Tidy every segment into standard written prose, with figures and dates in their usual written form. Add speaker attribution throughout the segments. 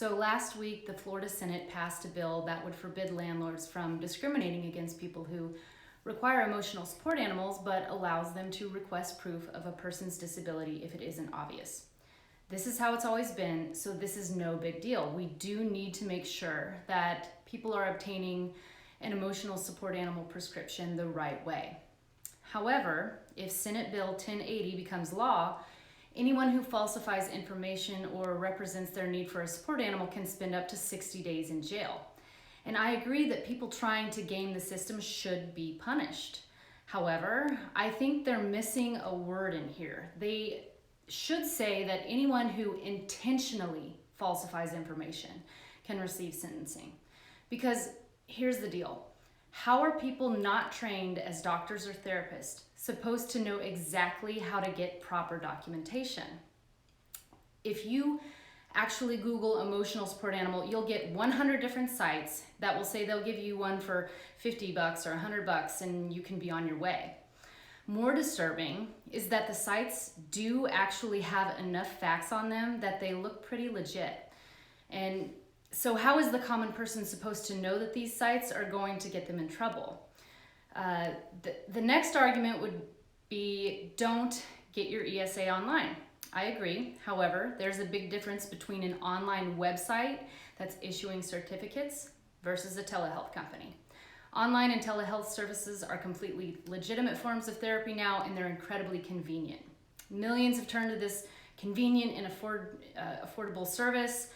Speaker 1: So last week, the Florida Senate passed a bill that would forbid landlords from discriminating against people who require emotional support animals, but allows them to request proof of a person's disability if it isn't obvious. This is how it's always been, so this is no big deal. We do need to make sure that people are obtaining an emotional support animal prescription the right way. However, if Senate Bill 1080 becomes law, anyone who falsifies information or represents their need for a support animal can spend up to 60 days in jail. And I agree that people trying to game the system should be punished. However, I think they're missing a word in here. They should say that anyone who intentionally falsifies information can receive sentencing. Because here's the deal. How are people not trained as doctors or therapists supposed to know exactly how to get proper documentation? If you actually Google emotional support animal, you'll get 100 different sites that will say they'll give you one for $50 or $100 and you can be on your way. More disturbing is that the sites do actually have enough facts on them that they look pretty legit. And so how is the common person supposed to know that these sites are going to get them in trouble? The next argument would be, don't get your ESA online. I agree. However, there's a big difference between an online website that's issuing certificates versus a telehealth company. Online and telehealth services are completely legitimate forms of therapy now, and they're incredibly convenient. Millions have turned to this convenient and affordable service,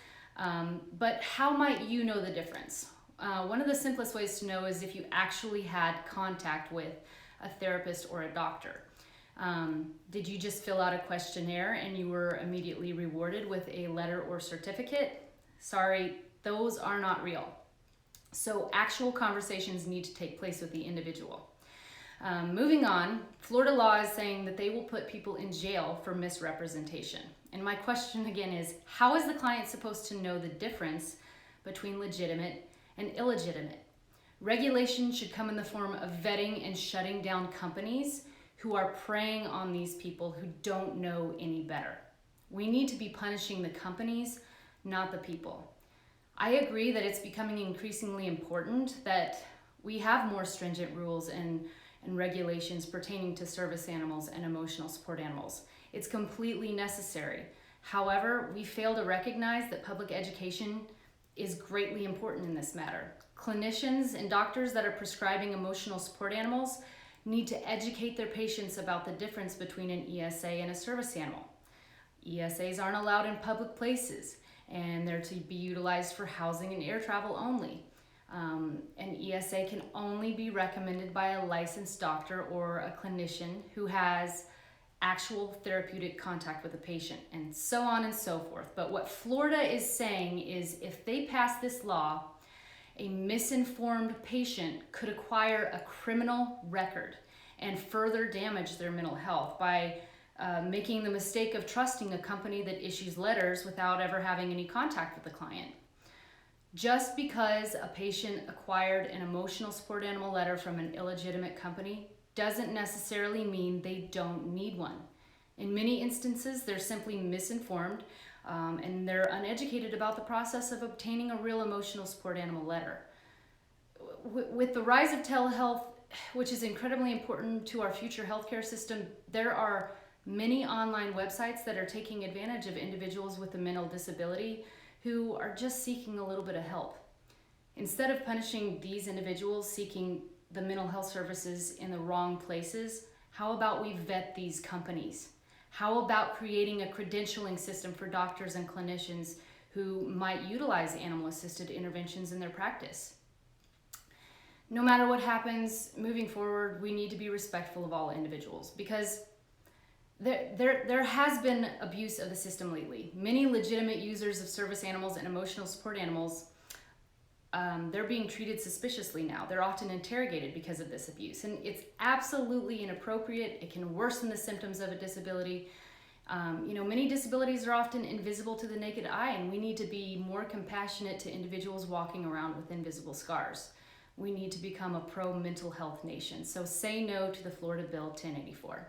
Speaker 1: but how might you know the difference? One of the simplest ways to know is if you actually had contact with a therapist or a doctor. Did you just fill out a questionnaire and you were immediately rewarded with a letter or certificate? Sorry, those are not real. So actual conversations need to take place with the individual. Moving on, Florida law is saying that they will put people in jail for misrepresentation. And my question again is, how is the client supposed to know the difference between legitimate and illegitimate? Regulation should come in the form of vetting and shutting down companies who are preying on these people who don't know any better. We need to be punishing the companies, not the people. I agree that it's becoming increasingly important that we have more stringent rules and regulations pertaining to service animals and emotional support animals. It's completely necessary. However, we fail to recognize that public education is greatly important in this matter. Clinicians and doctors that are prescribing emotional support animals need to educate their patients about the difference between an ESA and a service animal. ESAs aren't allowed in public places, and they're to be utilized for housing and air travel only. An ESA can only be recommended by a licensed doctor or a clinician who has actual therapeutic contact with the patient, and so on and so forth. But what Florida is saying is if they pass this law, a misinformed patient could acquire a criminal record and further damage their mental health by making the mistake of trusting a company that issues letters without ever having any contact with the client. Just because a patient acquired an emotional support animal letter from an illegitimate company doesn't necessarily mean they don't need one. In many instances, they're simply misinformed and they're uneducated about the process of obtaining a real emotional support animal letter. With the rise of telehealth, which is incredibly important to our future healthcare system, there are many online websites that are taking advantage of individuals with a mental disability who are just seeking a little bit of help. Instead of punishing these individuals seeking the mental health services in the wrong places, how about we vet these companies? How about creating a credentialing system for doctors and clinicians who might utilize animal-assisted interventions in their practice? No matter what happens moving forward, we need to be respectful of all individuals because there has been abuse of the system lately. Many legitimate users of service animals and emotional support animals, they're being treated suspiciously now. They're often interrogated because of this abuse, and it's absolutely inappropriate. It can worsen the symptoms of a disability. Many disabilities are often invisible to the naked eye, and we need to be more compassionate to individuals walking around with invisible scars. We need to become a pro-mental health nation. So say no to the Florida Bill 1084.